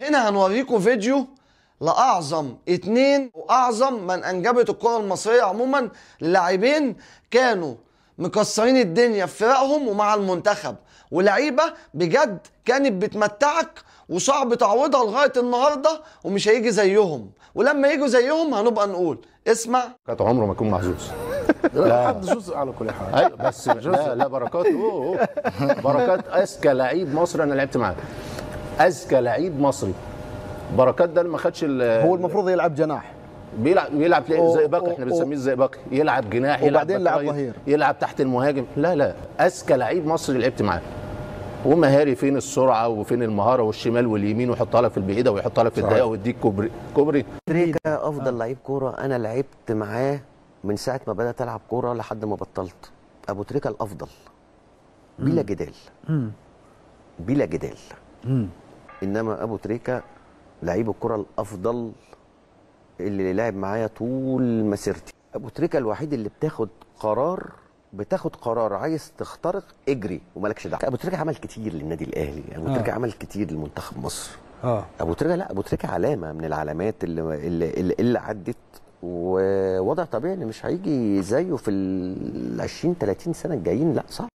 هنا هنوريكم فيديو لأعظم اتنين وأعظم من أنجبت الكرة المصرية عموما، للاعبين كانوا مكسرين الدنيا في فرقهم ومع المنتخب، ولعيبة بجد كانت بتمتعك وصعب تعوضها لغاية النهاردة ومش هيجي زيهم، ولما يجوا زيهم هنبقى نقول اسمع. كانت عمره ما يكون محظوظ. لا حد جزء على كل حال. ايوه بس لا بركات. بركات اذكى لعيب مصري انا لعبت معاه، اذكى لعيب مصري. بركات ده اللي ما خدش هو المفروض يلعب جناح، بيلعب زي باقي، احنا بنسميه زي باقي، يلعب جناح، وبعدين يلعب ظهير، يلعب تحت المهاجم. لا اذكى لعيب مصري لعبت معاه، ومهاري فين السرعه وفين المهاره والشمال واليمين، ويحطها لك في البعيده ويحطها لك في الضيقه ويديك كوبري. تريكا افضل لعيب كوره انا لعبت معاه من ساعه ما بدات العب كوره لحد ما بطلت. ابو تريكا الافضل بلا جدال، بلا جدال. انما ابو تريكا لعيب الكره الافضل اللي لعب معايا طول مسيرتي. ابو تريكا الوحيد اللي بتاخد قرار عايز تخترق اجري ومالكش دعوه. ابو تريكه عمل كتير للنادي الاهلي، ابو تريكه عمل كتير لمنتخب مصر. ابو تريكه، لا ابو تريكه علامه من العلامات اللي عدت، ووضع طبيعي ان مش هيجي زيه في ال 20 30 سنه الجايين، لا صعب.